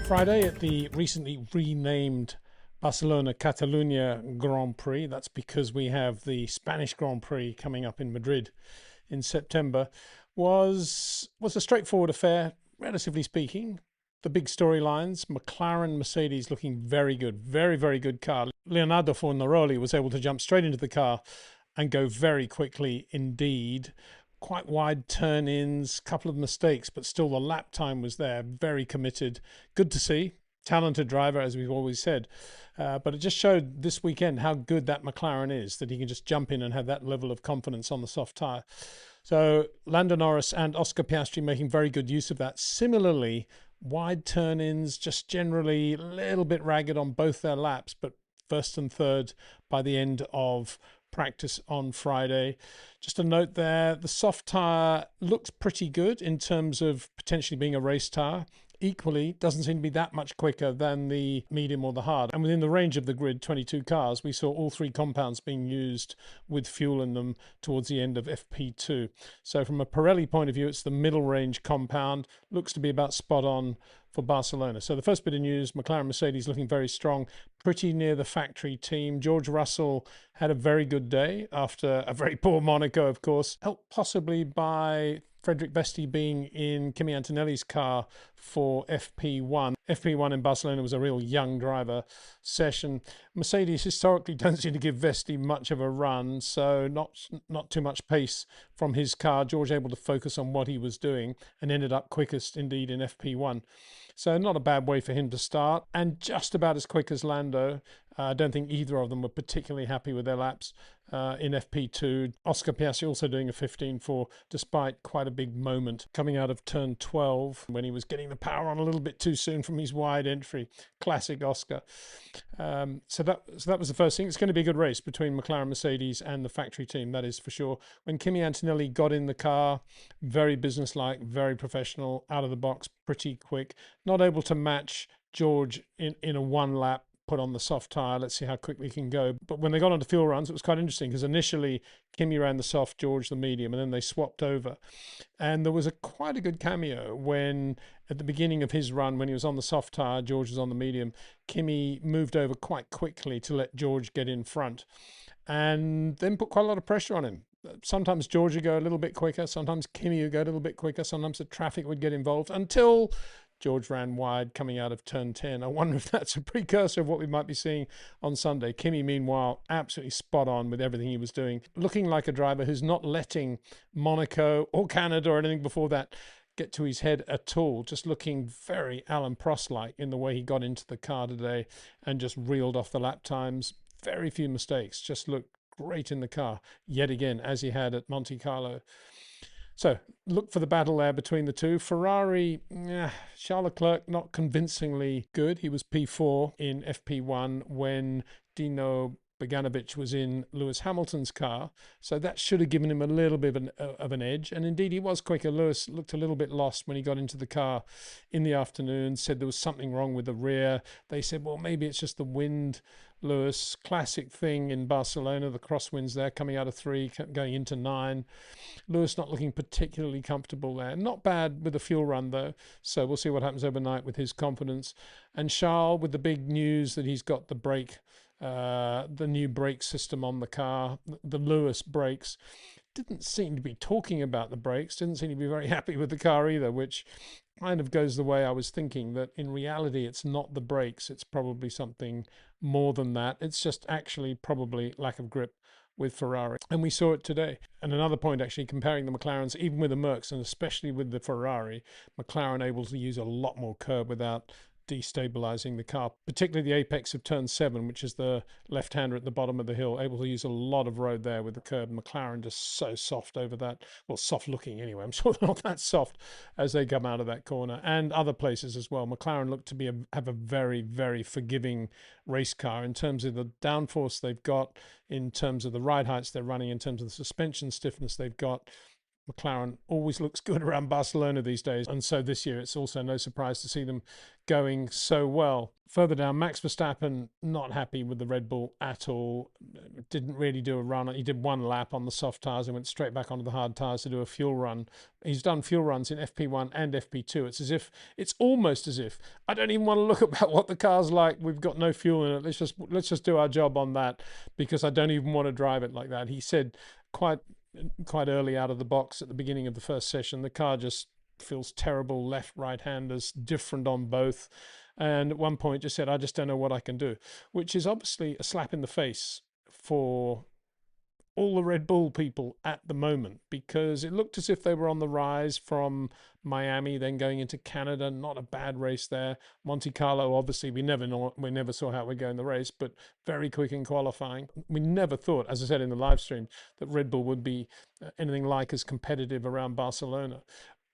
Friday at the recently renamed Barcelona-Catalunya Grand Prix. That's because we have the Spanish Grand Prix coming up in Madrid in September. Was a straightforward affair, relatively speaking. The big storylines: McLaren, Mercedes looking very good, very good car. Leonardo Fornaroli was able to jump straight into the car and go very quickly indeed. Quite wide turn-ins, couple of mistakes, but still the lap time was there. Very committed. Good to see. Talented driver, as we've always said. But it just showed this weekend how good that McLaren is, that he can just jump in and have that level of confidence on the soft tyre. So Lando Norris and Oscar Piastri making very good use of that. Similarly, wide turn-ins, just generally a little bit ragged on both their laps, but first and third by the end of practice on Friday. Just a note there, the soft tyre looks pretty good in terms of potentially being a race tyre. Equally, doesn't seem to be that much quicker than the medium or the hard. And within the range of the grid, 22 cars, we saw all three compounds being used with fuel in them towards the end of FP2. So from a Pirelli point of view, it's the middle range compound. Looks to be about spot on for Barcelona. So the first bit of news, McLaren Mercedes looking very strong, pretty near the factory team. George Russell had a very good day after a very poor Monaco, of course, helped possibly by Frederic Vesti being in Kimi Antonelli's car for FP1. FP1 in Barcelona was a real young driver session. Mercedes historically don't seem to give Vesti much of a run, so not too much pace from his car. George able to focus on what he was doing and ended up quickest indeed in FP1. So not a bad way for him to start, and just about as quick as Lando. I don't think either of them were particularly happy with their laps in FP2. Oscar Piastri also doing a 15.4 despite quite a big moment coming out of turn 12 when he was getting the power on a little bit too soon from his wide entry. Classic Oscar. So that was the first thing. It's going to be a good race between McLaren, Mercedes and the factory team, that is for sure. When Kimi Antonelli got in the car, very businesslike, very professional, out of the box, pretty quick. Not able to match George in a one lap, put on the soft tyre. Let's see how quickly he can go. But when they got onto fuel runs, it was quite interesting because initially Kimi ran the soft, George the medium, and then they swapped over. And there was quite a good cameo when at the beginning of his run, when he was on the soft tyre, George was on the medium, Kimi moved over quite quickly to let George get in front and then put quite a lot of pressure on him. Sometimes George would go a little bit quicker, sometimes Kimi would go a little bit quicker, sometimes the traffic would get involved until George ran wide coming out of turn 10. I wonder if that's a precursor of what we might be seeing on Sunday. Kimi, meanwhile, absolutely spot on with everything he was doing, looking like a driver who's not letting Monaco or Canada or anything before that get to his head at all. Just looking very Alan Prost-like in the way he got into the car today and just reeled off the lap times. Very few mistakes. Just looked great in the car yet again, as he had at Monte Carlo. So look for the battle there between the two. Ferrari, Charles Leclerc not convincingly good. He was P4 in FP1 when Dino Beganovic was in Lewis Hamilton's car. So that should have given him a little bit of an edge. And indeed, he was quicker. Lewis looked a little bit lost when he got into the car in the afternoon, said there was something wrong with the rear. They said, well, maybe it's just the wind. Lewis, classic thing in Barcelona, the crosswinds there coming out of 3, going into 9. Lewis not looking particularly comfortable there. Not bad with the fuel run though, so we'll see what happens overnight with his confidence. And Charles with the big news that he's got the new brake system on the car, the Lewis brakes. Didn't seem to be talking about the brakes, didn't seem to be very happy with the car either, which kind of goes the way I was thinking, that in reality it's not the brakes, it's probably something more than that. It's just actually probably lack of grip with Ferrari, and we saw it today. And another point, actually, comparing the McLarens, even with the Mercs and especially with the Ferrari, McLaren able to use a lot more curb without destabilizing the car, particularly the apex of turn 7, which is the left-hander at the bottom of the hill, able to use a lot of road there with the curb. McLaren just so soft over that. Well, soft looking anyway. I'm sure they're not that soft as they come out of that corner, and other places as well. McLaren look to have a very forgiving race car in terms of the downforce they've got, in terms of the ride heights they're running, in terms of the suspension stiffness they've got. McLaren always looks good around Barcelona these days. And so this year, it's also no surprise to see them going so well. Further down, Max Verstappen, not happy with the Red Bull at all. Didn't really do a run. He did one lap on the soft tyres and went straight back onto the hard tyres to do a fuel run. He's done fuel runs in FP1 and FP2. It's almost as if I don't even want to look about what the car's like. We've got no fuel in it. Let's just do our job on that, because I don't even want to drive it like that. He said quite early out of the box at the beginning of the first session, the car just feels terrible. Left, right handers, different on both. And at one point just said, I just don't know what I can do, which is obviously a slap in the face for all the Red Bull people at the moment, because it looked as if they were on the rise from Miami, then going into Canada. Not a bad race there. Monte Carlo, obviously, we never saw how it would go in the race, but very quick in qualifying. We never thought, as I said in the live stream, that Red Bull would be anything like as competitive around Barcelona.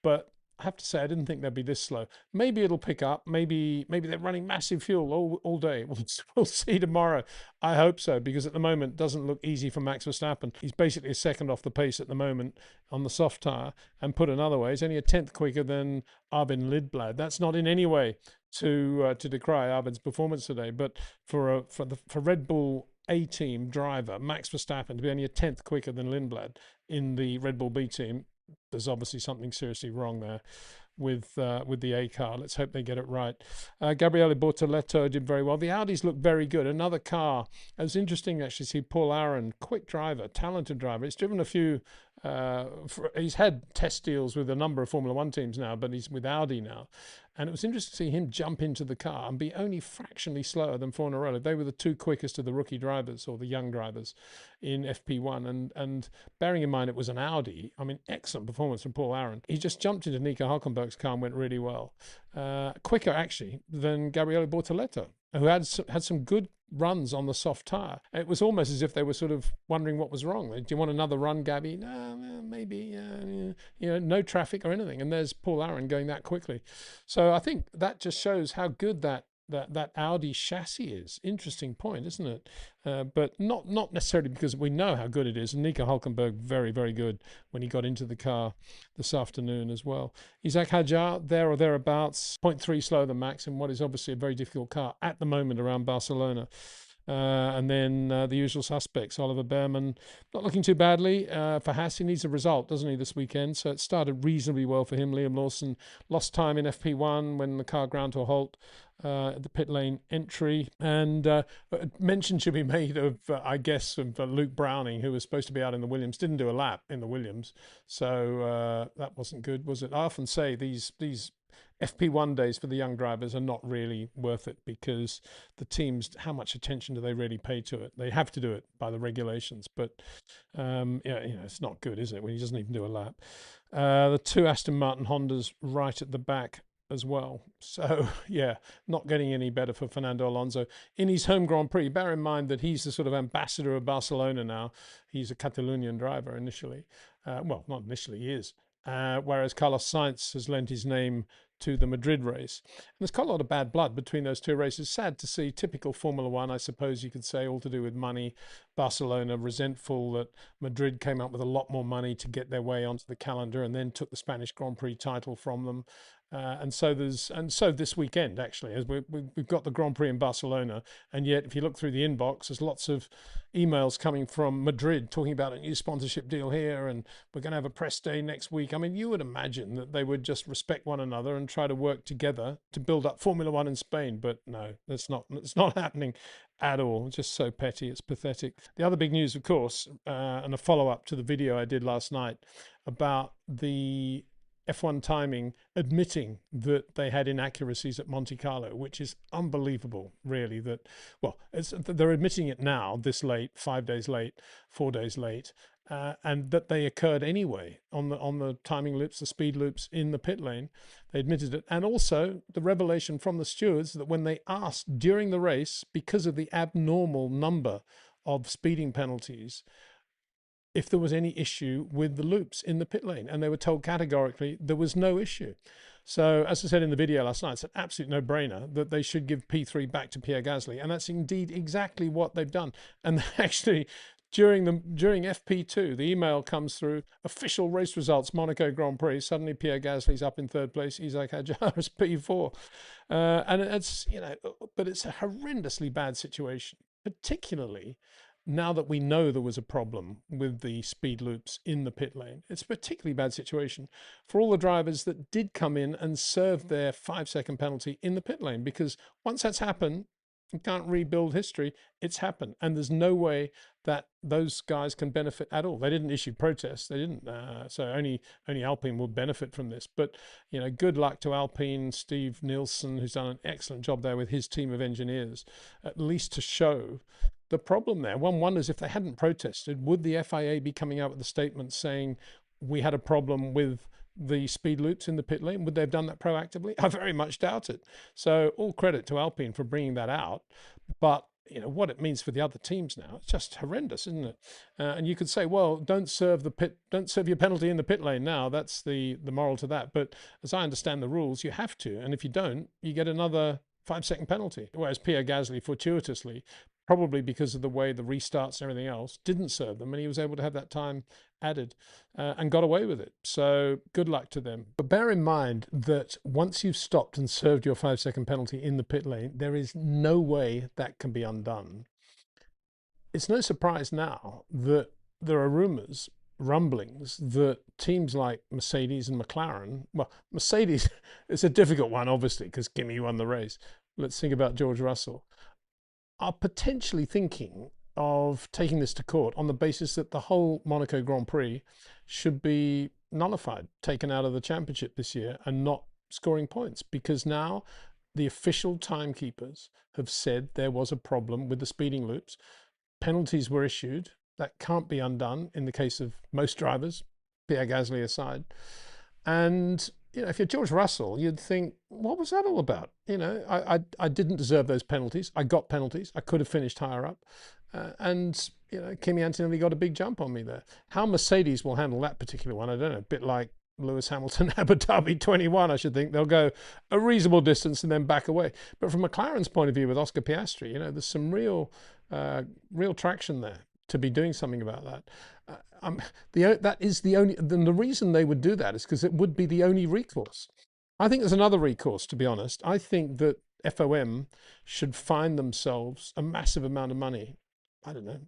But I have to say, I didn't think they'd be this slow. Maybe it'll pick up. Maybe they're running massive fuel all day. We'll see tomorrow. I hope so, because at the moment it doesn't look easy for Max Verstappen. He's basically a second off the pace at the moment on the soft tyre. And put another way, he's only a tenth quicker than Arben Lidblad. That's not in any way to decry Arben's performance today, but for Red Bull A team driver Max Verstappen to be only a tenth quicker than Lindblad in the Red Bull B team, there's obviously something seriously wrong there with the A car. Let's hope they get it right. Gabriele Bortoleto did very well. The Audis look very good. Another car. It was interesting actually to see Paul Aron, quick driver, talented driver. He's driven a few. He's had test deals with a number of Formula One teams now, but he's with Audi now. And it was interesting to see him jump into the car and be only fractionally slower than Fornarello. They were the two quickest of the rookie drivers, or the young drivers, in FP1. And bearing in mind it was an Audi, I mean, excellent performance from Paul Aron. He just jumped into Nico Hülkenberg's car and went really well. Quicker, actually, than Gabriele Bortoleto, who had some good runs on the soft tyre. It was almost as if they were sort of wondering what was wrong. Do you want another run, Gabby? No, maybe. No traffic or anything. And there's Paul Aron going that quickly. So I think that just shows how good that Audi chassis is. Interesting point, isn't it? But not necessarily because we know how good it is. And Nico Hülkenberg, very, very good when he got into the car this afternoon as well. Isack Hadjar, there or thereabouts, 0.3 slower than Max in what is obviously a very difficult car at the moment around Barcelona. And then the usual suspects, Oliver Behrman, not looking too badly for Haas. He needs a result, doesn't he, this weekend? So it started reasonably well for him. Liam Lawson lost time in FP1 when the car ground to a halt at the pit lane entry. And mention should be made of, I guess, of Luke Browning, who was supposed to be out in the Williams, didn't do a lap in the Williams. So that wasn't good, was it? I often say these FP1 days for the young drivers are not really worth it, because the teams, how much attention do they really pay to it? They have to do it by the regulations, but it's not good, is it, when he doesn't even do a lap? The two Aston Martin-Hondas right at the back as well. So, yeah, not getting any better for Fernando Alonso in his home Grand Prix. Bear in mind that he's the sort of ambassador of Barcelona now. He's a Catalonian driver initially. Well, not initially, he is. Whereas Carlos Sainz has lent his name to the Madrid race. And there's quite a lot of bad blood between those two races. Sad to see. Typical Formula One, I suppose you could say, all to do with money. Barcelona resentful that Madrid came up with a lot more money to get their way onto the calendar and then took the Spanish Grand Prix title from them. And so this weekend, actually, as we've got the Grand Prix in Barcelona, and yet if you look through the inbox, there's lots of emails coming from Madrid talking about a new sponsorship deal here, and we're going to have a press day next week. I mean, you would imagine that they would just respect one another and try to work together to build up Formula One in Spain, but no, it's not happening at all. It's just so petty, it's pathetic. The other big news, of course, and a follow-up to the video I did last night about the F1 timing admitting that they had inaccuracies at Monte Carlo, which is unbelievable, really. They're admitting it now, this late, 5 days late, 4 days late, and that they occurred anyway on the timing loops, the speed loops in the pit lane. They admitted it. And also the revelation from the stewards that when they asked during the race, because of the abnormal number of speeding penalties, if there was any issue with the loops in the pit lane, and they were told categorically there was no issue. So, as I said in the video last night, it's an absolute no-brainer that they should give P3 back to Pierre Gasly, and that's indeed exactly what they've done. And they actually during FP2, the email comes through, official race results, Monaco Grand Prix. Suddenly Pierre Gasly's up in third place, Isack Hadjar is P4. And it's, but it's a horrendously bad situation, particularly now that we know there was a problem with the speed loops in the pit lane. It's a particularly bad situation for all the drivers that did come in and served their 5-second penalty in the pit lane, because once that's happened, you can't rebuild history. It's happened, and there's no way that those guys can benefit at all. They didn't issue protests. They didn't. So only Alpine will benefit from this. But good luck to Alpine, Steve Nielsen, who's done an excellent job there with his team of engineers, at least to show the problem there. One wonders, if they hadn't protested, would the FIA be coming out with a statement saying we had a problem with the speed loops in the pit lane? Would they have done that proactively? I very much doubt it. So all credit to Alpine for bringing that out. But what it means for the other teams now, it's just horrendous, isn't it? And you could say, well, don't serve your penalty in the pit lane now. That's the moral to that. But as I understand the rules, you have to. And if you don't, you get another 5-second penalty. Whereas Pierre Gasly, fortuitously, probably because of the way the restarts and everything else, didn't serve them, and he was able to have that time added and got away with it. So good luck to them. But bear in mind that once you've stopped and served your 5-second penalty in the pit lane, there is no way that can be undone. It's no surprise now that there are rumblings that teams like Mercedes and McLaren, well, Mercedes, it's a difficult one, obviously, because Kimi won the race. Let's think about George Russell. Are potentially thinking of taking this to court on the basis that the whole Monaco Grand Prix should be nullified, taken out of the championship this year, and not scoring points, because now the official timekeepers have said there was a problem with the speeding loops. Penalties were issued. That can't be undone in the case of most drivers, Pierre Gasly aside. And if you're George Russell, you'd think, what was that all about? I didn't deserve those penalties. I got penalties. I could have finished higher up. And Kimi Antonelli got a big jump on me there. How Mercedes will handle that particular one, I don't know. A bit like Lewis Hamilton, Abu Dhabi 21, I should think. They'll go a reasonable distance and then back away. But from McLaren's point of view with Oscar Piastri, there's some real traction there to be doing something about that. That is the only. Then the reason they would do that is because it would be the only recourse. I think there's another recourse, to be honest. I think that FOM should find themselves a massive amount of money. I don't know,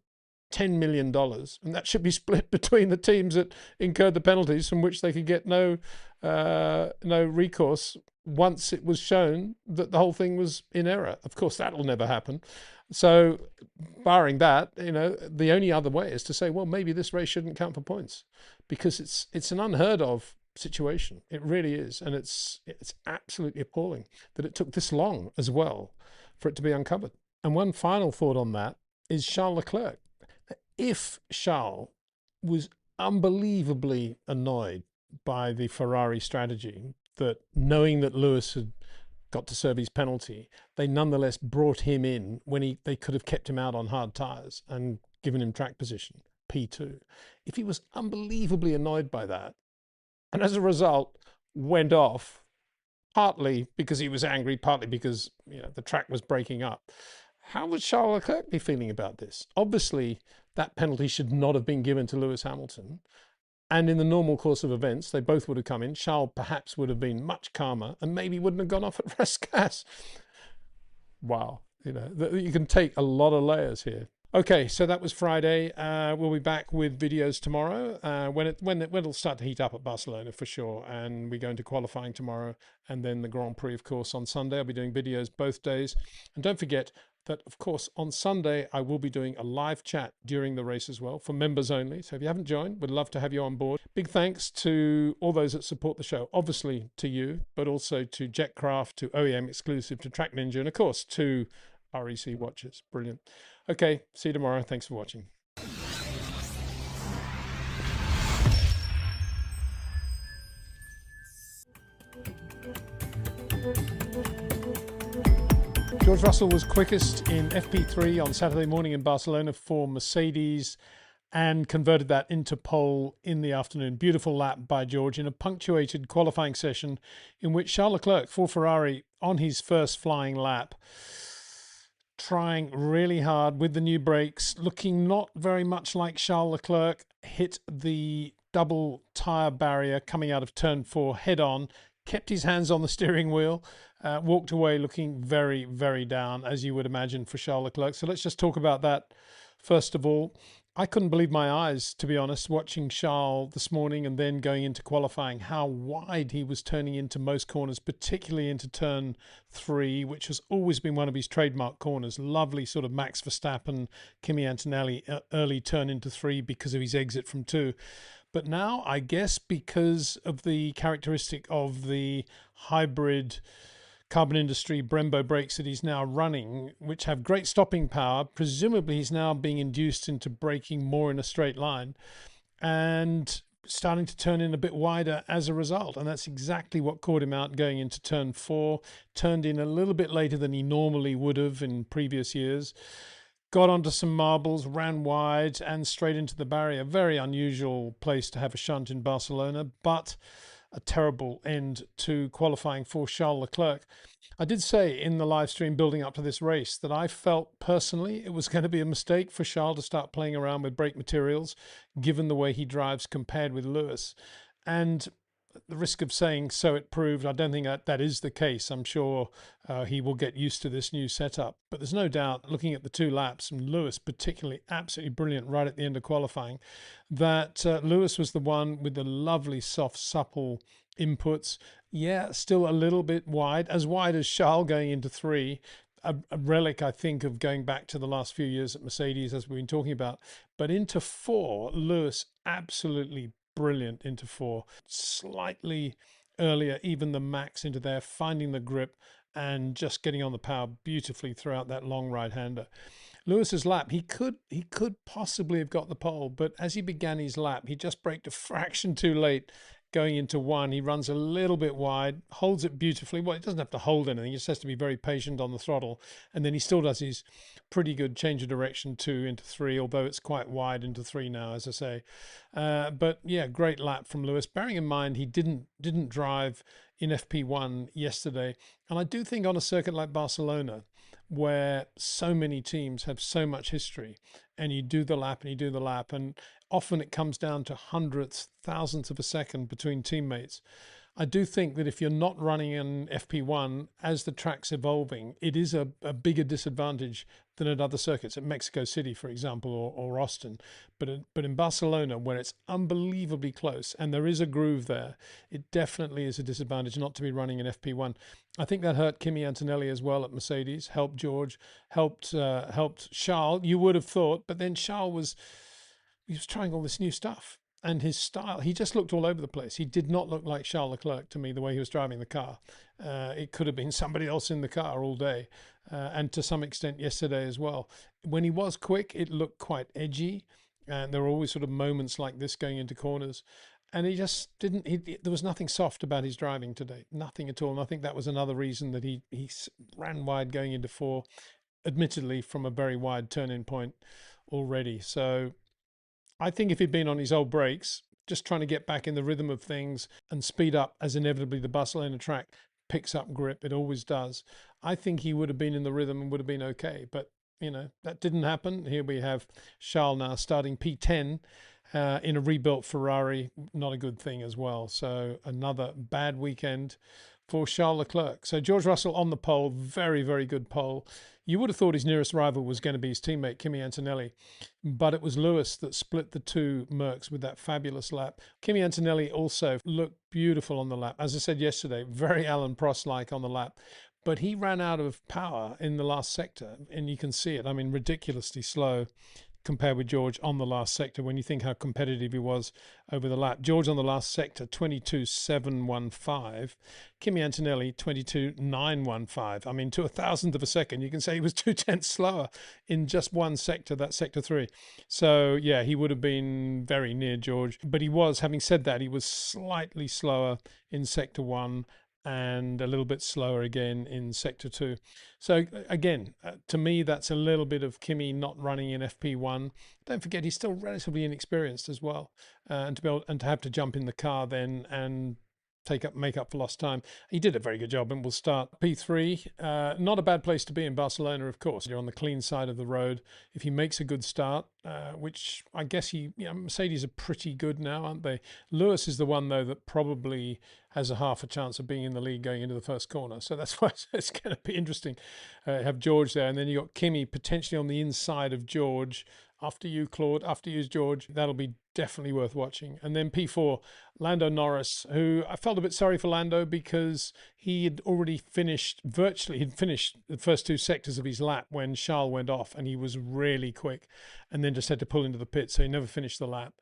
$10 million, and that should be split between the teams that incurred the penalties, from which they could get no recourse once it was shown that the whole thing was in error. Of course, that will never happen. So barring that, the only other way is to say, well, maybe this race shouldn't count for points, because it's an unheard of situation. It really is. And it's absolutely appalling that it took this long as well for it to be uncovered. And one final thought on that is Charles Leclerc. If Charles was unbelievably annoyed by the Ferrari strategy, that knowing that Lewis had got to serve his penalty, they nonetheless brought him in when they could have kept him out on hard tyres and given him track position, P2. If he was unbelievably annoyed by that, and as a result went off, partly because he was angry, partly because the track was breaking up, how would Charles Leclerc be feeling about this? Obviously, that penalty should not have been given to Lewis Hamilton. And in the normal course of events, they both would have come in. Charles perhaps would have been much calmer and maybe wouldn't have gone off at Rascasse. Wow. You can take a lot of layers here. Okay, so that was Friday. We'll be back with videos tomorrow when it'll start to heat up at Barcelona for sure. And we go into qualifying tomorrow, and then the Grand Prix, of course, on Sunday. I'll be doing videos both days. And don't forget that, of course, on Sunday, I will be doing a live chat during the race as well, for members only. So if you haven't joined, we'd love to have you on board. Big thanks to all those that support the show, obviously to you, but also to Jetcraft, to OEM Exclusive, to Track Ninja, and of course to REC Watches. Brilliant. Okay, see you tomorrow. Thanks for watching. George Russell was quickest in FP3 on Saturday morning in Barcelona for Mercedes and converted that into pole in the afternoon. Beautiful lap by George in a punctuated qualifying session in which Charles Leclerc for Ferrari on his first flying lap trying really hard with the new brakes, looking not very much like Charles Leclerc, hit the double tyre barrier coming out of turn 4 head on, kept his hands on the steering wheel, walked away looking very, very down, as you would imagine for Charles Leclerc. So let's just talk about that first of all. I couldn't believe my eyes, to be honest, watching Charles this morning and then going into qualifying, how wide he was turning into most corners, particularly into turn 3, which has always been one of his trademark corners. Lovely sort of Max Verstappen, Kimi Antonelli early turn into 3 because of his exit from 2. But now, I guess because of the characteristic of the hybrid carbon industry Brembo brakes that he's now running, which have great stopping power, presumably he's now being induced into braking more in a straight line and starting to turn in a bit wider as a result. And that's exactly what caught him out going into turn 4, turned in a little bit later than he normally would have in previous years. Got onto some marbles, ran wide and straight into the barrier. Very unusual place to have a shunt in Barcelona, but a terrible end to qualifying for Charles Leclerc. I did say in the live stream building up to this race that I felt personally it was going to be a mistake for Charles to start playing around with brake materials, given the way he drives compared with Lewis. And the risk of saying so it proved, I don't think that is the case. I'm sure he will get used to this new setup. But there's no doubt, looking at the 2 laps, and Lewis particularly absolutely brilliant right at the end of qualifying, that Lewis was the one with the lovely, soft, supple inputs. Yeah, still a little bit wide as Charles going into 3. A relic, I think, of going back to the last few years at Mercedes, as we've been talking about. But into 4, Lewis absolutely brilliant into 4, slightly earlier even the Max into there, finding the grip and just getting on the power beautifully throughout that long right-hander. Lewis's lap, he could possibly have got the pole, but as he began his lap, he just braked a fraction too late going into 1. He runs a little bit wide, holds it beautifully. Well, he doesn't have to hold anything, he just has to be very patient on the throttle, and then he still does his pretty good change of direction 2 into 3, although it's quite wide into 3 now, as I say. But yeah, great lap from Lewis, bearing in mind he didn't drive in FP1 yesterday. And I do think on a circuit like Barcelona, where so many teams have so much history, and you do the lap and you do the lap, and often it comes down to hundredths, thousandths of a second between teammates. I do think that if you're not running in FP1 as the track's evolving, it is a bigger disadvantage than at other circuits, at Mexico City, for example, or Austin. But in Barcelona, where it's unbelievably close and there is a groove there, it definitely is a disadvantage not to be running in FP1. I think that hurt Kimi Antonelli as well at Mercedes, helped George, helped Charles, you would have thought, but then Charles was trying all this new stuff. And his style, he just looked all over the place. He did not look like Charles Leclerc to me, the way he was driving the car. It could have been somebody else in the car all day, and to some extent yesterday as well. When he was quick, it looked quite edgy, and there were always sort of moments like this going into corners. And he just didn't, there was nothing soft about his driving today, nothing at all. And I think that was another reason that he ran wide going into 4, admittedly from a very wide turn-in point already. So I think if he'd been on his old brakes, just trying to get back in the rhythm of things and speed up, as inevitably the Barcelona track picks up grip, it always does, I think he would have been in the rhythm and would have been okay. But, you know, that didn't happen. Here we have Charles now starting P10 in a rebuilt Ferrari. Not a good thing as well. So another bad weekend for Charles Leclerc. So George Russell on the pole, very, very good pole. You would have thought his nearest rival was going to be his teammate, Kimi Antonelli, but it was Lewis that split the 2 Mercs with that fabulous lap. Kimi Antonelli also looked beautiful on the lap. As I said yesterday, very Alan Prost-like on the lap, but he ran out of power in the last sector, and you can see it. I mean, ridiculously slow compared with George on the last sector when you think how competitive he was over the lap. George on the last sector, 22.715. Kimi Antonelli, 22.915. I mean, to a thousandth of a second, you can say he was 0.2 slower in just one sector, that sector 3. So, yeah, he would have been very near George. But he was, having said that, he was slightly slower in sector 1 and a little bit slower again in sector 2. So again, to me, that's a little bit of Kimi not running in FP1. Don't forget, he's still relatively inexperienced as well, and to have to jump in the car then and make up for lost time. He did a very good job, and we'll start P3. Not a bad place to be in Barcelona, of course. You're on the clean side of the road. If he makes a good start, which I guess Mercedes are pretty good now, aren't they? Lewis is the one, though, that probably has a half a chance of being in the lead going into the first corner. So that's why it's going to be interesting. Have George there, and then you got Kimi potentially on the inside of George. After you, Claude, after you, George. That'll be definitely worth watching. And then P4, Lando Norris, who I felt a bit sorry for Lando because he had already finished, he'd finished the first 2 sectors of his lap when Charles went off, and he was really quick, and then just had to pull into the pit, so he never finished the lap.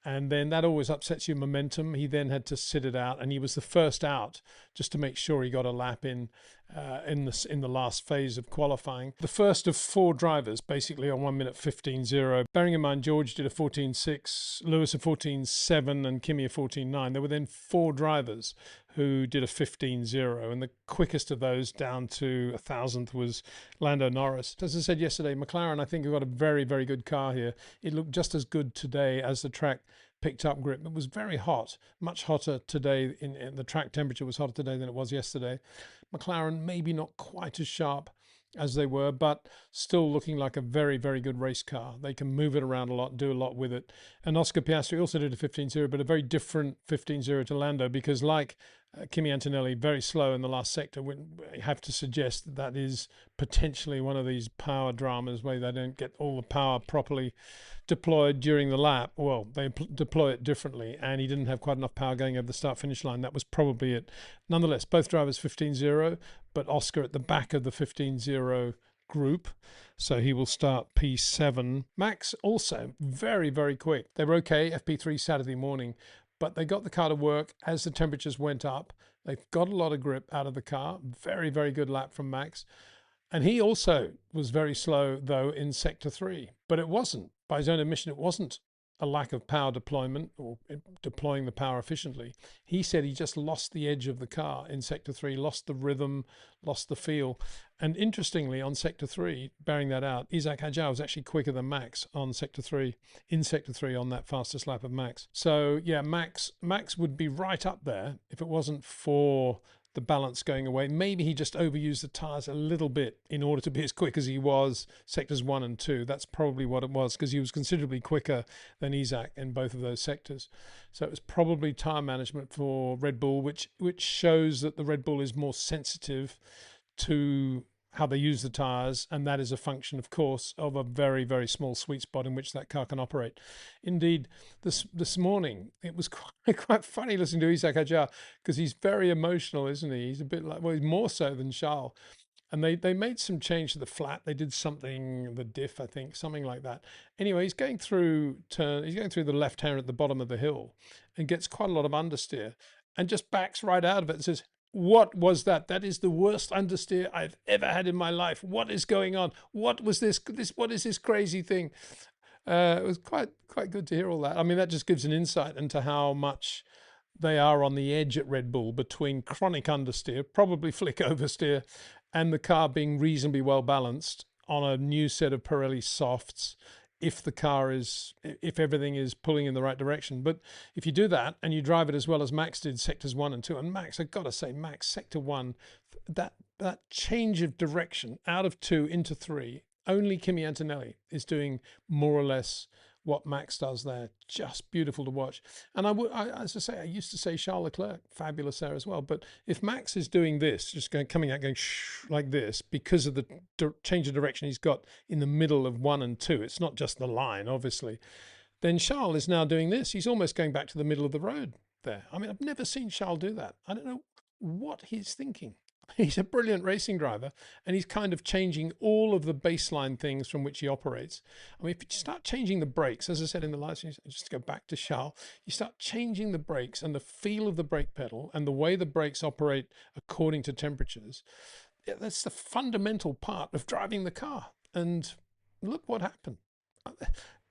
And then that always upsets your momentum. He then had to sit it out, and he was the first out just to make sure he got a lap in the last phase of qualifying. The first of 4 drivers basically on 1 minute 15.0. Bearing in mind George did a 14.6, Lewis a 14.7, and Kimi a 14.9. There were then 4 drivers who did a 15.0, and the quickest of those down to 1,000th was Lando Norris. As I said yesterday, McLaren, I think, have got a very, very good car here. It looked just as good today as the track picked up grip. It was very hot, much hotter today. In the track temperature was hotter today than it was yesterday. McLaren maybe not quite as sharp as they were, but still looking like a very, very good race car. They can move it around a lot, do a lot with it. And Oscar Piastri also did a 15.0, but a very different 15.0 to Lando, because like Kimi Antonelli, very slow in the last sector. We have to suggest that that is potentially one of these power dramas where they don't get all the power properly deployed during the lap. Well, they deploy it differently, and he didn't have quite enough power going over the start-finish line. That was probably it. Nonetheless, both drivers 15.0, but Oscar at the back of the 15.0 group, so he will start P7. Max also very, very quick. They were okay FP3 Saturday morning, but they got the car to work as the temperatures went up. They've got a lot of grip out of the car. Very, very good lap from Max. And he also was very slow, though, in Sector 3. But it wasn't, by his own admission, it wasn't a lack of power deployment or deploying the power efficiently. He said he just lost the edge of the car in Sector 3, lost the rhythm, lost the feel. And interestingly, on Sector 3, bearing that out, Isack Hadjar was actually quicker than Max on Sector 3, in Sector 3 on that fastest lap of Max. So yeah, Max would be right up there if it wasn't for the balance going away. Maybe he just overused the tyres a little bit in order to be as quick as he was sectors 1 and 2. That's probably what it was, because he was considerably quicker than Isack in both of those sectors. So it was probably tyre management for Red Bull, which shows that the Red Bull is more sensitive to how they use the tyres, and that is a function, of course, of a very, very small sweet spot in which that car can operate. Indeed, this morning, it was quite funny listening to Isack Hadjar, because he's very emotional, isn't he? He's a bit like, well, he's more so than Charles. And they made some change to the flat. They did something, the diff, I think, something like that. Anyway, he's going through the left hand at the bottom of the hill and gets quite a lot of understeer and just backs right out of it and says, "What was that? That is the worst understeer I've ever had in my life. What is going on? What was this? What is this crazy thing?" It was quite good to hear all that. I mean, that just gives an insight into how much they are on the edge at Red Bull between chronic understeer, probably flick oversteer, and the car being reasonably well balanced on a new set of Pirelli softs. If everything is pulling in the right direction. But if you do that and you drive it as well as Max did sectors 1 and 2, and Max, I've got to say, Max, sector 1, that change of direction out of 2 into 3, only Kimi Antonelli is doing more or less what Max does there. Just beautiful to watch. And as I say, I used to say Charles Leclerc, fabulous there as well. But if Max is doing this, just coming out going shh like this, because of the change of direction he's got in the middle of 1 and 2, it's not just the line, obviously, then Charles is now doing this. He's almost going back to the middle of the road there. I mean, I've never seen Charles do that. I don't know what he's thinking. He's a brilliant racing driver, and he's kind of changing all of the baseline things from which he operates. I mean, if you start changing the brakes, as I said in the last, just to go back to Charles, you start changing the brakes and the feel of the brake pedal and the way the brakes operate according to temperatures. That's the fundamental part of driving the car. And look what happened.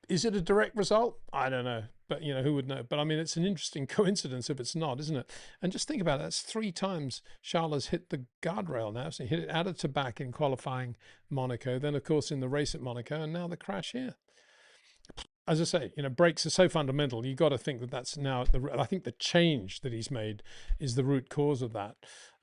Is it a direct result? I don't know, but who would know? But I mean, it's an interesting coincidence if it's not, isn't it? And just think about it. That's 3 times Charles has hit the guardrail now. So he hit it out of to back in qualifying Monaco, then of course in the race at Monaco, and now the crash here. as I say, brakes are so fundamental. You got to think that that's now. I think the change that he's made is the root cause of that,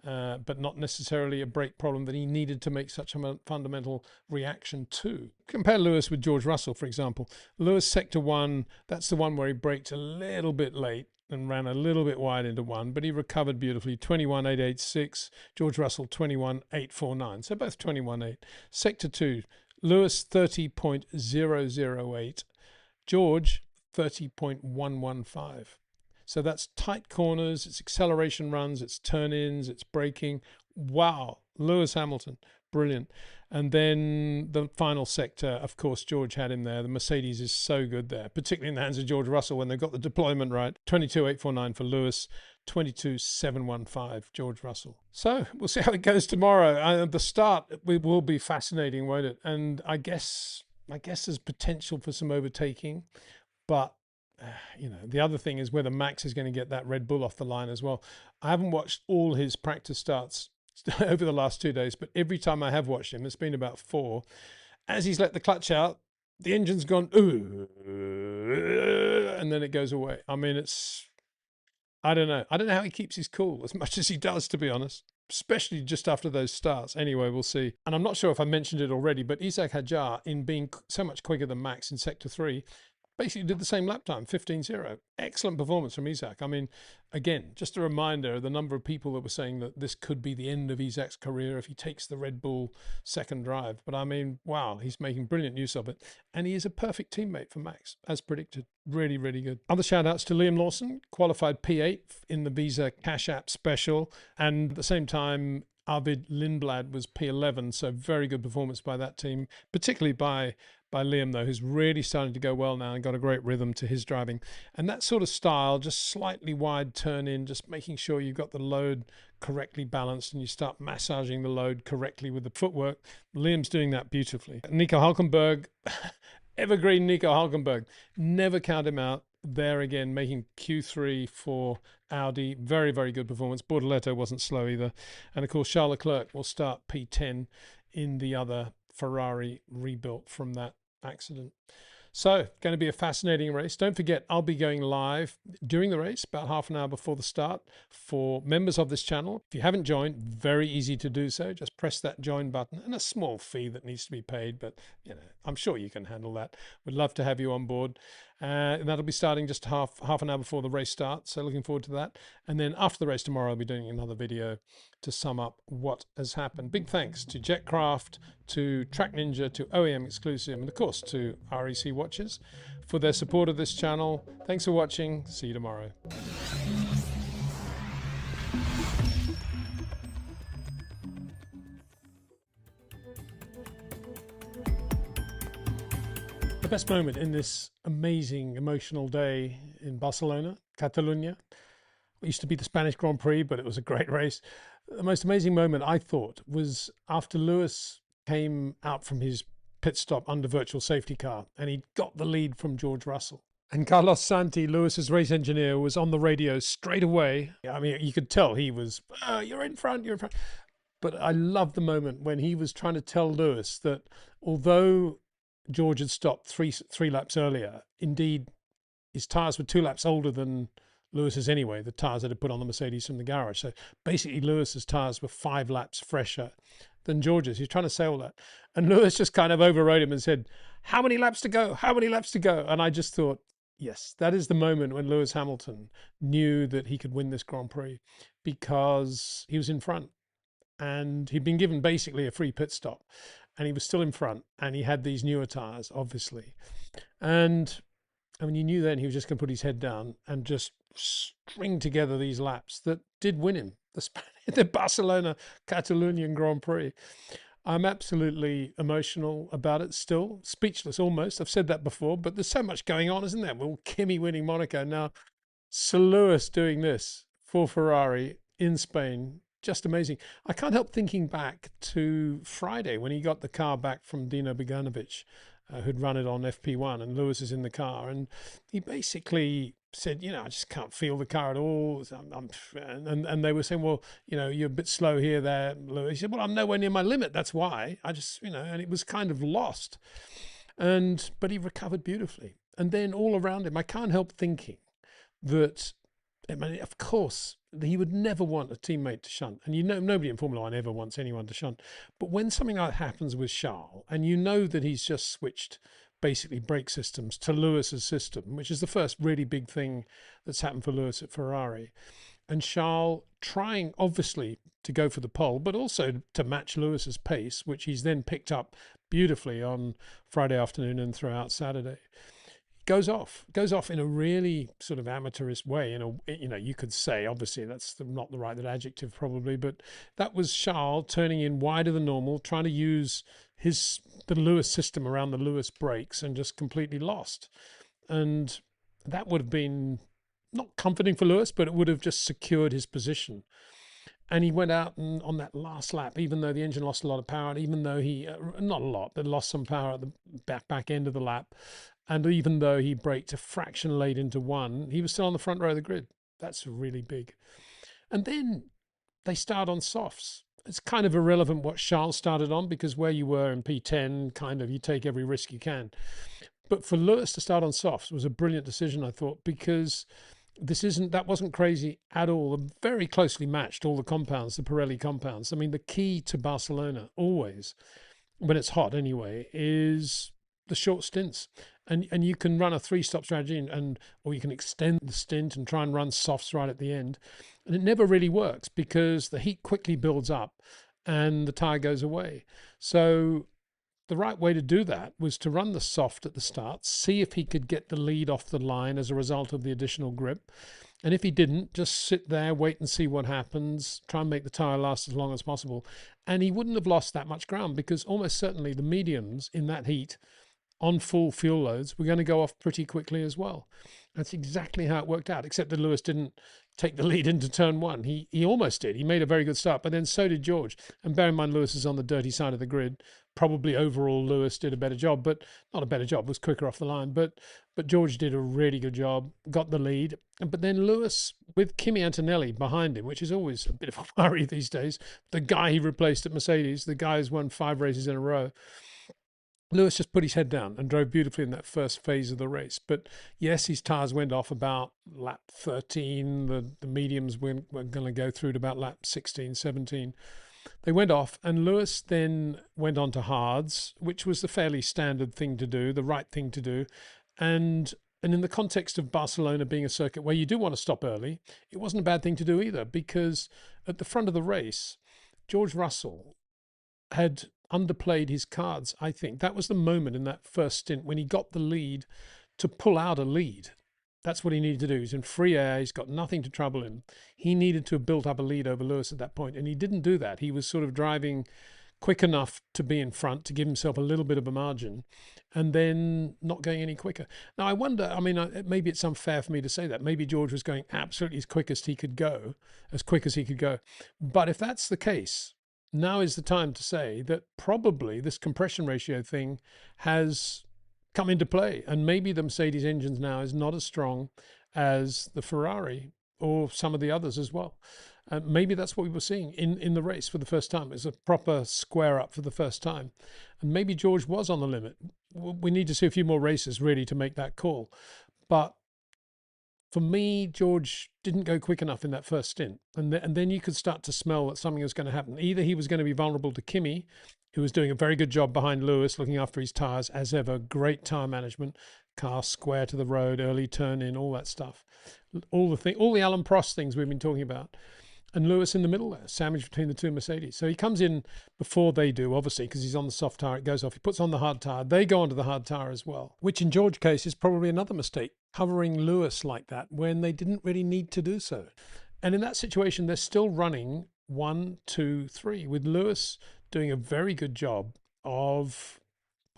but not necessarily a brake problem that he needed to make such a fundamental reaction to. Compare Lewis with George Russell, for example. Lewis sector 1, that's the one where he braked a little bit late and ran a little bit wide into 1, but he recovered beautifully. 21.886. George Russell 21.849. So both 21.8. Sector 2, Lewis 30.008. George 30.115. So that's tight corners, it's acceleration runs, it's turn-ins, it's braking. Wow, Lewis Hamilton, brilliant. And then the final sector, of course, George had him there. The Mercedes is so good there, particularly in the hands of George Russell when they've got the deployment right. 22.849 for Lewis, 22.715 George Russell. So we'll see how it goes tomorrow. The start will be fascinating, won't it? And I guess there's potential for some overtaking, but the other thing is whether Max is going to get that Red Bull off the line as well. I haven't watched all his practice starts over the last 2 days, but every time I have watched him, it's been about 4. As he's let the clutch out, the engine's gone, ooh, and then it goes away. I mean, I don't know how he keeps his cool as much as he does, to be honest, especially just after those starts. Anyway, we'll see. And I'm not sure if I mentioned it already, but Isack Hadjar, in being so much quicker than Max in sector 3, basically did the same lap time, 15.0. Excellent performance from Isack. I mean, again, just a reminder of the number of people that were saying that this could be the end of Isack's career if he takes the Red Bull second drive. But I mean, wow, he's making brilliant use of it. And he is a perfect teammate for Max, as predicted. Really, really good. Other shout outs to Liam Lawson, qualified P8 in the Visa Cash App Special. And at the same time, Arvid Lindblad was P11, so very good performance by that team, particularly by Liam, though, who's really starting to go well now and got a great rhythm to his driving. And that sort of style, just slightly wide turn in, just making sure you've got the load correctly balanced and you start massaging the load correctly with the footwork. Liam's doing that beautifully. Nico Hülkenberg, evergreen Nico Hülkenberg, never count him out. There again, making Q3 for Audi. Very, very good performance. Bortoleto wasn't slow either. And of course, Charles Leclerc will start P10 in the other Ferrari rebuilt from that accident. So, going to be a fascinating race. Don't forget, I'll be going live during the race, about half an hour before the start, for members of this channel. If you haven't joined, very easy to do so. Just press that join button, and a small fee that needs to be paid, but I'm sure you can handle that. We'd love to have you on board. And that'll be starting just half an hour before the race starts, so looking forward to that. And then after the race tomorrow, I'll be doing another video to sum up what has happened. Big thanks to Jetcraft, to Track Ninja, to OEM Exclusive, and of course to REC Watches for their support of this channel. Thanks for watching. See you tomorrow. The best moment in this amazing, emotional day in Barcelona-Catalunya. It used to be the Spanish Grand Prix, but it was a great race. The most amazing moment, I thought, was after Lewis came out from his pit stop under virtual safety car and he got the lead from George Russell. And Carlos Santi, Lewis's race engineer, was on the radio straight away. I mean, you could tell he was, oh, you're in front. But I love the moment when he was trying to tell Lewis that although George had stopped three laps earlier, indeed, his tyres were 2 laps older than Lewis's anyway, the tyres that had put on the Mercedes from the garage. So basically, Lewis's tyres were 5 laps fresher than George's. He's trying to say all that. And Lewis just kind of overrode him and said, how many laps to go? How many laps to go? And I just thought, yes, that is the moment when Lewis Hamilton knew that he could win this Grand Prix, because he was in front and he'd been given basically a free pit stop and he was still in front and he had these newer tyres, obviously. And I mean, you knew then he was just going to put his head down and just string together these laps that did win him the Barcelona-Catalunya Grand Prix. I'm absolutely emotional about it still, speechless almost. I've said that before, but there's so much going on, isn't there? Well, Kimi winning Monaco, now Sir Lewis doing this for Ferrari in Spain, just amazing. I can't help thinking back to Friday when he got the car back from Dino Beganovic, who'd run it on FP1, and Lewis is in the car, and he basically said, I just can't feel the car at all. And they were saying, well, you're a bit slow here, there, Lewis. He said, well, I'm nowhere near my limit. That's why I just, and it was kind of lost. But he recovered beautifully. And then all around him, I can't help thinking that, I mean, of course, he would never want a teammate to shunt. And you know, nobody in Formula One ever wants anyone to shunt. But when something like that happens with Charles, and you know that he's just switched basically brake systems to Lewis's system, which is the first really big thing that's happened for Lewis at Ferrari. And Charles trying, obviously, to go for the pole, but also to match Lewis's pace, which he's then picked up beautifully on Friday afternoon and throughout Saturday. Goes off in a really sort of amateurish way. You could say, obviously that's not the right adjective probably, but that was Charles turning in wider than normal, trying to use the Lewis system around the Lewis brakes, and just completely lost. And that would have been not comforting for Lewis, but it would have just secured his position. And he went out and on that last lap, even though the engine lost a lot of power, even though he, not a lot, but lost some power at the back end of the lap, and even though he braked a fraction late into one, he was still on the front row of the grid. That's really big. And then they start on softs. It's kind of irrelevant what Charles started on, because where you were in P10, kind of, you take every risk you can. But for Lewis to start on softs was a brilliant decision, I thought, because that wasn't crazy at all. Very closely matched, all the compounds, the Pirelli compounds. I mean, the key to Barcelona always, when it's hot anyway, is the short stints. And you can run a 3-stop strategy, or you can extend the stint and try and run softs right at the end. And it never really works, because the heat quickly builds up and the tyre goes away. So the right way to do that was to run the soft at the start, see if he could get the lead off the line as a result of the additional grip. And if he didn't, just sit there, wait and see what happens, try and make the tyre last as long as possible. And he wouldn't have lost that much ground, because almost certainly the mediums in that heat on full fuel loads were going to go off pretty quickly as well. That's exactly how it worked out, except that Lewis didn't take the lead into turn one. He almost did. He made a very good start, but then so did George. And bear in mind, Lewis is on the dirty side of the grid. Probably overall, Lewis did a better job, but not a better job, was quicker off the line. But George did a really good job, got the lead. But then Lewis, with Kimi Antonelli behind him, which is always a bit of a worry these days, the guy he replaced at Mercedes, the guy who's won 5 races in a row, Lewis just put his head down and drove beautifully in that first phase of the race. But yes, his tyres went off about lap 13. The mediums were going to go through to about lap 16, 17. They went off, and Lewis then went on to hards, which was the fairly standard thing to do, the right thing to do. And in the context of Barcelona being a circuit where you do want to stop early, it wasn't a bad thing to do either, because at the front of the race, George Russell had underplayed his cards, I think. That was the moment in that first stint when he got the lead to pull out a lead. That's what he needed to do. He's in free air. He's got nothing to trouble him. He needed to have built up a lead over Lewis at that point, and he didn't do that. He was sort of driving quick enough to be in front, to give himself a little bit of a margin, and then not going any quicker. Now, I wonder, I mean, maybe it's unfair for me to say that. Maybe George was going absolutely as quick as he could go. But if that's the case, now is the time to say that probably this compression ratio thing has come into play, and maybe the Mercedes engines now is not as strong as the Ferrari or some of the others as well. Maybe that's what we were seeing in the race for the first time. It's a proper square up for the first time, and maybe George was on the limit. We need to see a few more races really to make that call, but for me, George didn't go quick enough in that first stint. And then you could start to smell that something was going to happen. Either he was going to be vulnerable to Kimi, who was doing a very good job behind Lewis, looking after his tyres, as ever, great tyre management, car square to the road, early turn in, all that stuff. All the Alan Prost things we've been talking about. And Lewis in the middle there, sandwiched between the two Mercedes. So he comes in before they do, obviously, because he's on the soft tyre. It goes off. He puts on the hard tyre. They go onto the hard tyre as well, which in George's case is probably another mistake, covering Lewis like that when they didn't really need to do so. And in that situation, they're still running 1, 2, 3, with Lewis doing a very good job of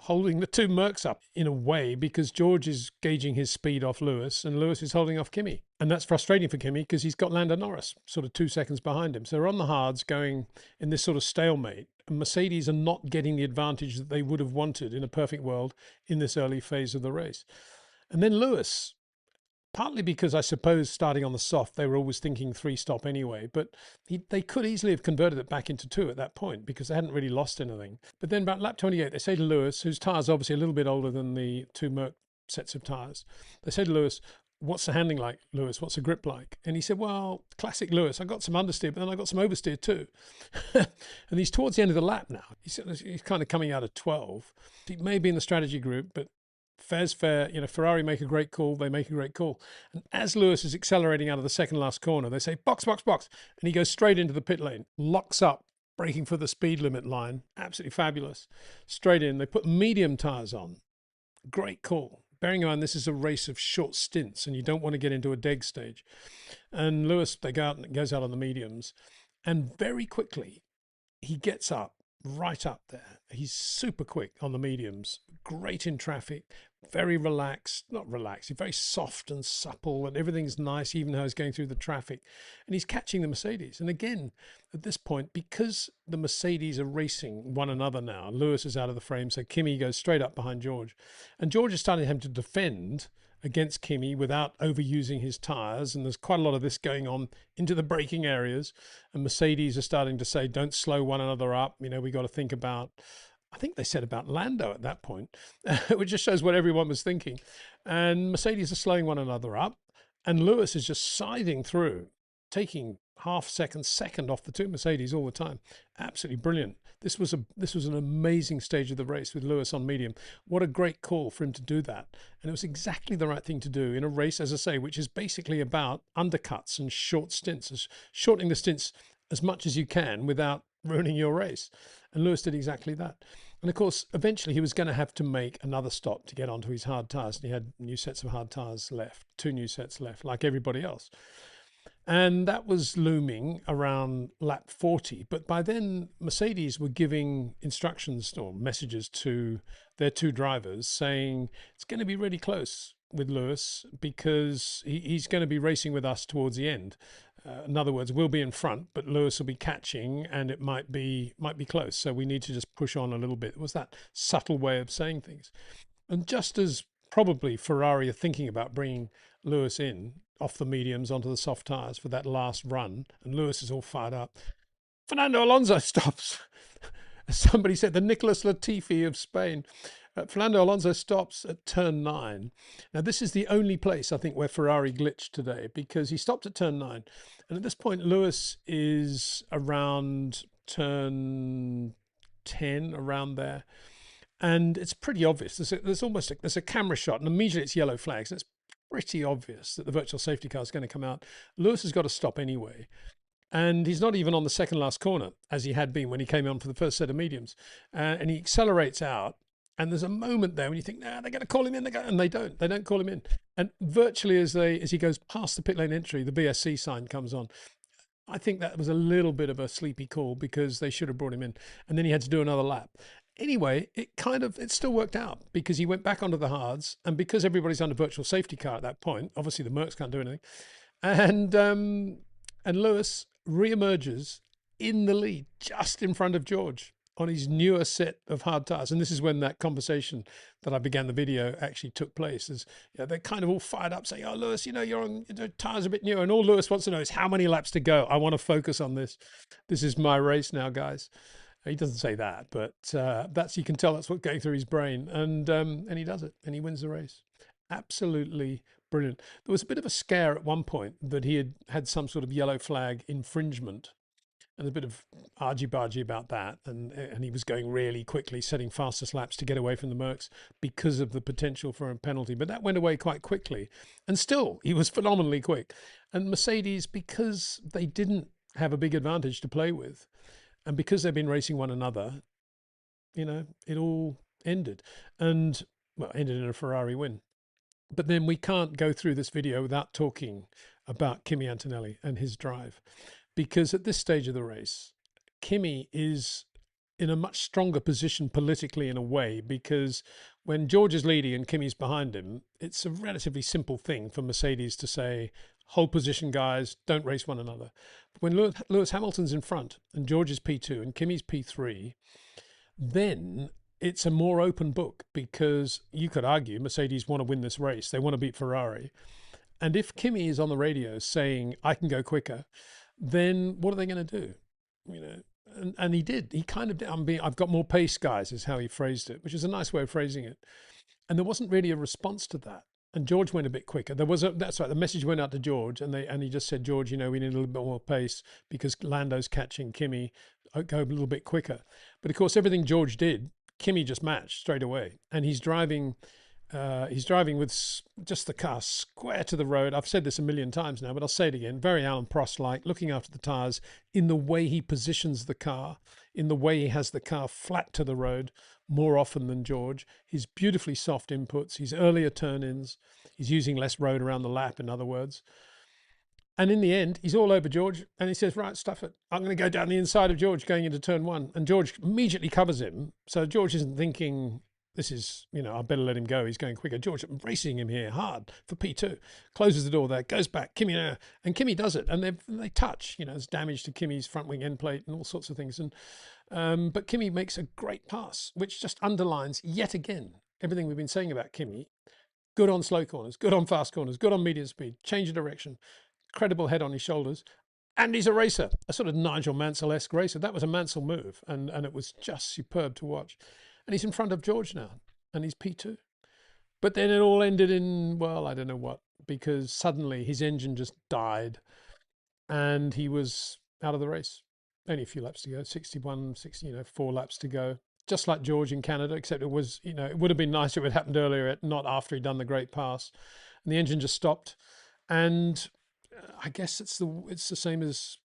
holding the two Mercs up in a way, because George is gauging his speed off Lewis and Lewis is holding off Kimi. And that's frustrating for Kimi because he's got Lando Norris sort of 2 seconds behind him. So they're on the hards going in this sort of stalemate. And Mercedes are not getting the advantage that they would have wanted in a perfect world in this early phase of the race. And then Lewis, partly because I suppose starting on the soft, they were always thinking 3-stop anyway, but they could easily have converted it back into 2 at that point because they hadn't really lost anything. But then about lap 28, they say to Lewis, whose tyre's obviously a little bit older than the two Merc sets of tyres. They say to Lewis, what's the handling like, Lewis? What's the grip like? And he said, well, classic Lewis, I got some understeer, but then I got some oversteer too. And he's towards the end of the lap now. He's kind of coming out of 12. He may be in the strategy group, but fair's fair. You know, Ferrari make a great call. They make a great call. And as Lewis is accelerating out of the second last corner, they say, box, box, box. And he goes straight into the pit lane, locks up, braking for the speed limit line. Absolutely fabulous. Straight in. They put medium tyres on. Great call. Bearing in mind, this is a race of short stints and you don't want to get into a deg stage. And Lewis, they goes out on the mediums. And very quickly, he gets up, right up there. He's super quick on the mediums, great in traffic, very relaxed, not relaxed, he's very soft and supple and everything's nice, even though he's going through the traffic. And he's catching the Mercedes. And again, at this point, because the Mercedes are racing one another now, Lewis is out of the frame, so Kimi goes straight up behind George. And George is starting to have to defend against Kimi without overusing his tyres, and there's quite a lot of this going on into the braking areas, and Mercedes are starting to say, don't slow one another up, you know, we got to think about, I think they said about Lando at that point, which just shows what everyone was thinking. And Mercedes are slowing one another up, and Lewis is just scything through, taking half second off the two Mercedes all the time. Absolutely brilliant. This was an amazing stage of the race with Lewis on medium. What a great call for him to do that. And it was exactly the right thing to do in a race, as I say, which is basically about undercuts and short stints, shortening the stints as much as you can without ruining your race. And Lewis did exactly that. And of course, eventually he was going to have to make another stop to get onto his hard tyres. And he had new sets of hard tyres left, 2 new sets left, like everybody else. And that was looming around lap 40. But by then, Mercedes were giving instructions or messages to their 2 drivers saying, it's going to be really close with Lewis because he's going to be racing with us towards the end. In other words, we'll be in front, but Lewis will be catching and it might be close. So we need to just push on a little bit. It was that subtle way of saying things. And just as probably Ferrari are thinking about bringing Lewis in off the mediums onto the soft tyres for that last run, and Lewis is all fired up, Fernando Alonso stops. As somebody said, the Nicholas Latiffi of Spain. Fernando Alonso stops at turn 9. Now, this is the only place, I think, where Ferrari glitched today, because he stopped at turn 9. And at this point, Lewis is around turn 10, around there. And it's pretty obvious. There's a camera shot, and immediately it's yellow flags. And it's pretty obvious that the virtual safety car is going to come out. Lewis has got to stop anyway. And he's not even on the second last corner, as he had been when he came on for the first set of mediums. And he accelerates out. And there's a moment there when you think, nah, they're going to call him in. And they don't. They don't call him in. And virtually as he goes past the pit lane entry, the BSC sign comes on. I think that was a little bit of a sleepy call because they should have brought him in. And then he had to do another lap. Anyway, it still worked out because he went back onto the hards, and because everybody's under virtual safety car at that point, obviously the Mercs can't do anything. And Lewis re-emerges in the lead, just in front of George on his newer set of hard tyres. And this is when that conversation that I began the video actually took place. As you know, they're kind of all fired up saying, oh, Lewis, you know, your tyres are a bit newer. And all Lewis wants to know is how many laps to go. I want to focus on this. This is my race now, guys. He doesn't say that, but you can tell that's what's going through his brain. And he does it, and he wins the race. Absolutely brilliant. There was a bit of a scare at one point that he had some sort of yellow flag infringement, and a bit of argy-bargy about that. And he was going really quickly, setting fastest laps to get away from the Mercs because of the potential for a penalty. But that went away quite quickly. And still, he was phenomenally quick. And Mercedes, because they didn't have a big advantage to play with, and because they've been racing one another, you know, it all ended. And, well, ended in a Ferrari win. But then we can't go through this video without talking about Kimi Antonelli and his drive. Because at this stage of the race, Kimi is in a much stronger position politically in a way, because when George is leading and Kimi's behind him, it's a relatively simple thing for Mercedes to say, hold position, guys, don't race one another. But when Lewis Hamilton's in front and George is P2 and Kimi's P3, then it's a more open book, because you could argue Mercedes want to win this race. They want to beat Ferrari. And if Kimi is on the radio saying, I can go quicker, then what are they going to do? You know, and he did. He kind of did. I've got more pace, guys, is how he phrased it, which is a nice way of phrasing it. And there wasn't really a response to that. And George went a bit quicker. That's right. The message went out to George, and he just said, George, we need a little bit more pace because Lando's catching Kimi. Go a little bit quicker. But of course, everything George did, Kimi just matched straight away, and he's driving. He's driving with just the car square to the road. I've said this a million times now, but I'll say it again. Very Alan Prost-like, looking after the tyres in the way he positions the car, in the way he has the car flat to the road more often than George. His beautifully soft inputs, his earlier turn-ins, he's using less road around the lap, in other words. And in the end, he's all over George, and he says, right, stuff it. I'm going to go down the inside of George going into turn one. And George immediately covers him. So George isn't thinking, this is, I better let him go. He's going quicker. George racing him here hard for P2. Closes the door there, goes back. Kimi, and Kimi does it. And they touch, there's damage to Kimi's front wing end plate and all sorts of things. And but Kimi makes a great pass, which just underlines yet again everything we've been saying about Kimi. Good on slow corners, good on fast corners, good on medium speed, change of direction, credible head on his shoulders. And he's a racer, a sort of Nigel Mansell-esque racer. That was a Mansell move, and it was just superb to watch. And he's in front of George now, and he's P2. But then it all ended in, well, I don't know what, because suddenly his engine just died, and he was out of the race. Only a few laps to go, 4 laps to go. Just like George in Canada, except it was, it would have been nicer if it happened earlier, not after he'd done the great pass. And the engine just stopped. And I guess it's the same as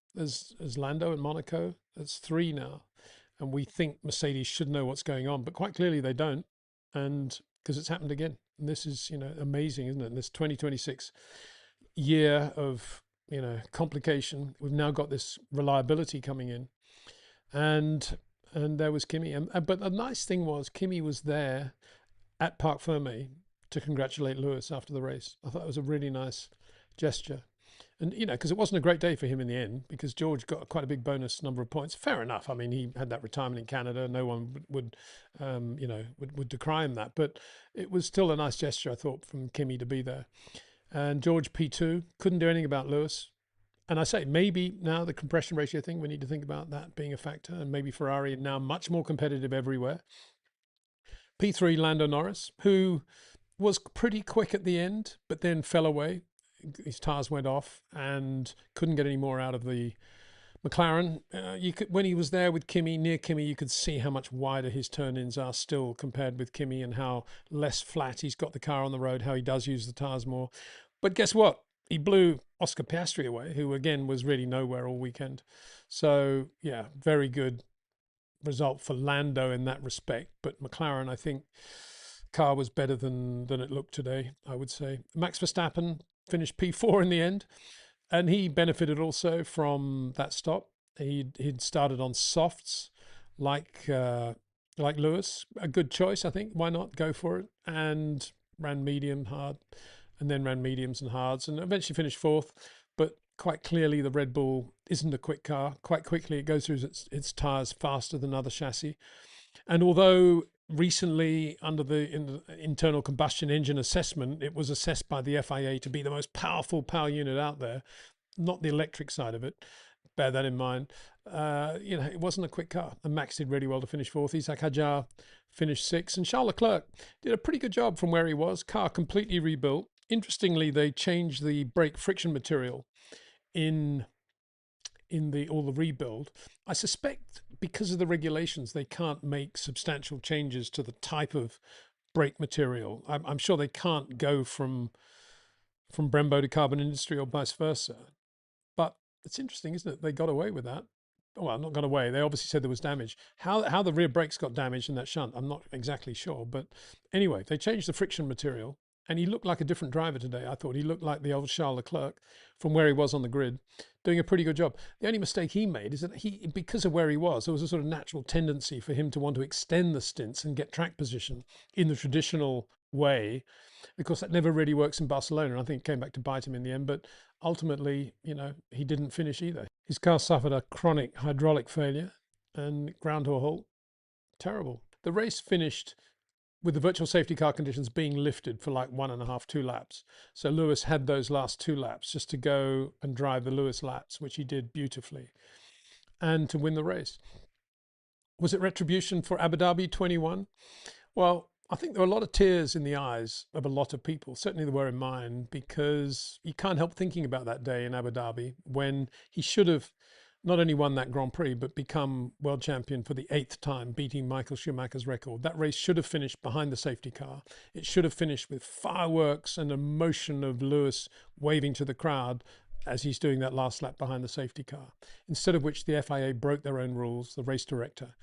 Lando in Monaco. It's 3 now. And we think Mercedes should know what's going on, but quite clearly they don't. And because it's happened again. And this is, amazing, isn't it? In this 2026 year of, complication, we've now got this reliability coming in. And there was Kimi. But the nice thing was Kimi was there at Parc Fermé to congratulate Lewis after the race. I thought it was a really nice gesture. And, because it wasn't a great day for him in the end, because George got quite a big bonus number of points. Fair enough. I mean, he had that retirement in Canada. No one would decry him that. But it was still a nice gesture, I thought, from Kimi to be there. And George P2 couldn't do anything about Lewis. And I say, maybe now the compression ratio thing, we need to think about that being a factor. And maybe Ferrari now much more competitive everywhere. P3, Lando Norris, who was pretty quick at the end, but then fell away. His tyres went off and couldn't get any more out of the McLaren. When he was there with Kimi, near Kimi, you could see how much wider his turn-ins are still compared with Kimi, and how less flat he's got the car on the road, how he does use the tyres more. But guess what? He blew Oscar Piastri away, who again was really nowhere all weekend. So yeah, very good result for Lando in that respect. But McLaren, I think, car was better than it looked today, I would say. Max Verstappen finished P4 in the end, and he benefited also from that stop. He'd started on softs like Lewis, a good choice, I think. Why not go for it? And ran medium, hard, and then ran mediums and hards, and eventually finished 4th. But quite clearly, the Red Bull isn't a quick car. Quite quickly, it goes through its tyres faster than other chassis. And although recently, under the internal combustion engine assessment, it was assessed by the FIA to be the most powerful power unit out there, not the electric side of it. Bear that in mind. It wasn't a quick car, and Max did really well to finish 4th. Isack Hadjar finished 6th, and Charles Leclerc did a pretty good job from where he was. Car completely rebuilt. Interestingly, they changed the brake friction material in all the rebuild. I suspect because of the regulations, they can't make substantial changes to the type of brake material. I'm sure they can't go from Brembo to Carbon Industry or vice versa. But it's interesting, isn't it? They got away with that. Well, not got away. They obviously said there was damage. How the rear brakes got damaged in that shunt, I'm not exactly sure. But anyway, they changed the friction material. And he looked like a different driver today. I thought he looked like the old Charles Leclerc from where he was on the grid, doing a pretty good job. The only mistake he made is that because of where he was, there was a sort of natural tendency for him to want to extend the stints and get track position in the traditional way. Of course, that never really works in Barcelona. And I think it came back to bite him in the end. But ultimately, he didn't finish either. His car suffered a chronic hydraulic failure and ground to a halt. Terrible. The race finished with the virtual safety car conditions being lifted for like 1.5, 2 laps. So Lewis had those last 2 laps just to go and drive the Lewis laps, which he did beautifully, and to win the race. Was it retribution for Abu Dhabi 21? Well, I think there were a lot of tears in the eyes of a lot of people. Certainly there were in mine, because you can't help thinking about that day in Abu Dhabi when he should have not only won that Grand Prix, but become world champion for the 8th time, beating Michael Schumacher's record. That race should have finished behind the safety car. It should have finished with fireworks and a motion of Lewis waving to the crowd as he's doing that last lap behind the safety car. Instead of which the FIA broke their own rules, the race director,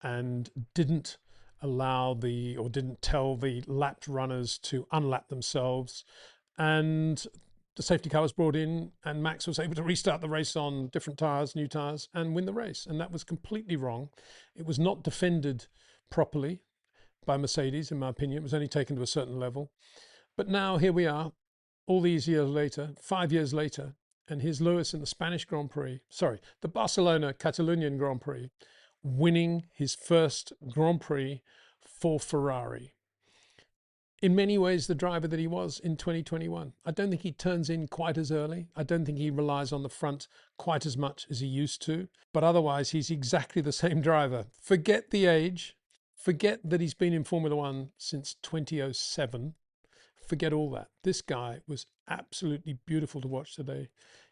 and didn't didn't tell the lapped runners to unlap themselves. And the safety car was brought in, and Max was able to restart the race on different tyres, new tyres, and win the race. And that was completely wrong. It was not defended properly by Mercedes, in my opinion. It was only taken to a certain level. But now here we are, all these years later, 5 years later, and here's Lewis in the Spanish Grand Prix, the Barcelona-Catalunya Grand Prix, winning his first Grand Prix for Ferrari. In many ways, the driver that he was in 2021. I don't think he turns in quite as early. I don't think he relies on the front quite as much as he used to. But otherwise, he's exactly the same driver. Forget the age. Forget that he's been in Formula One since 2007. Forget all that. This guy was absolutely beautiful to watch today.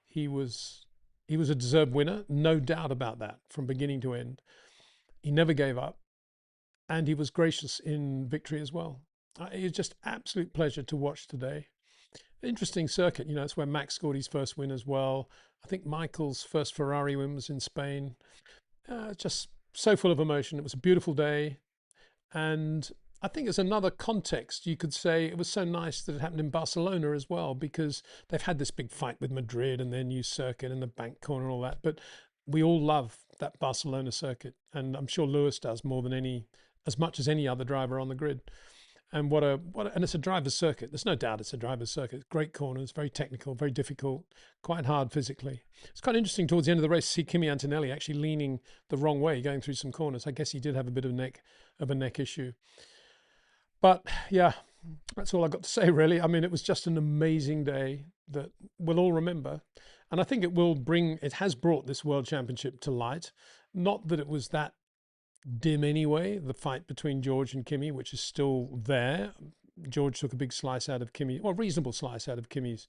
He was a deserved winner, no doubt about that, from beginning to end. He never gave up, and he was gracious in victory as well. It was just absolute pleasure to watch today. Interesting circuit, you know, it's where Max scored his first win as well. I think Michael's first Ferrari win was in Spain. Just so full of emotion. It was a beautiful day. And I think there's another context. You could say it was so nice that it happened in Barcelona as well, because they've had this big fight with Madrid and their new circuit and the bank corner and all that. But we all love that Barcelona circuit. And I'm sure Lewis does as much as any other driver on the grid. And and it's a driver's circuit. There's no doubt it's a driver's circuit. Great corners, very technical, very difficult, quite hard physically. It's quite interesting towards the end of the race to see Kimi Antonelli actually leaning the wrong way, going through some corners. I guess he did have a bit of a neck issue. But yeah, that's all I've got to say, really. I mean, it was just an amazing day that we'll all remember. And I think it has brought this World Championship to light. Not that it was that dim anyway, the fight between George and Kimi, which is still there. George took a big slice out of Kimi, or a reasonable slice out of Kimi's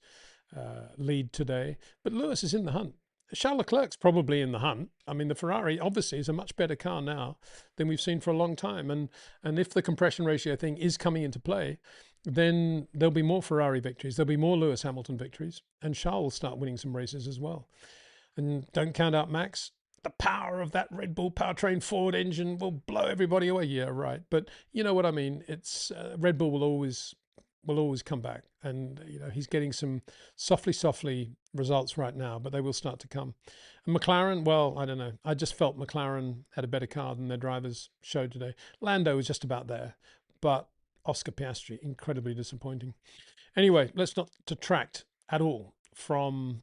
lead today. But Lewis is in the hunt. Charles Leclerc's probably in the hunt. I mean, the Ferrari obviously is a much better car now than we've seen for a long time. And if the compression ratio thing is coming into play, then there'll be more Ferrari victories. There'll be more Lewis Hamilton victories. And Charles will start winning some races as well. And don't count out Max. The power of that Red Bull powertrain Ford engine will blow everybody away. Yeah, right. But you know what I mean? It's Red Bull will always come back. And, you know, he's getting some softly results right now, but they will start to come. And McLaren, well, I don't know. I just felt McLaren had a better car than their drivers showed today. Lando was just about there, but Oscar Piastri, incredibly disappointing. Anyway, let's not detract at all from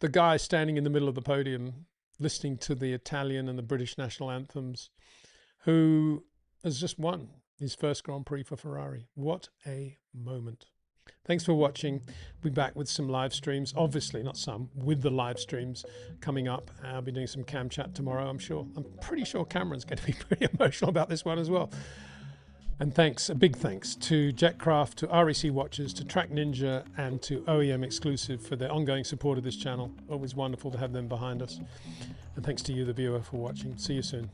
the guy standing in the middle of the podium, listening to the Italian and the British national anthems, who has just won his first Grand Prix for Ferrari. What a moment. Thanks for watching. We'll be back with some live streams. Obviously, not some, with the live streams coming up. I'll be doing some cam chat tomorrow, I'm sure. I'm pretty sure Cameron's going to be pretty emotional about this one as well. And thanks, a big thanks to Jetcraft, to REC Watches, to Track Ninja, and to OEM Exclusive for their ongoing support of this channel. Always wonderful to have them behind us. And thanks to you, the viewer, for watching. See you soon.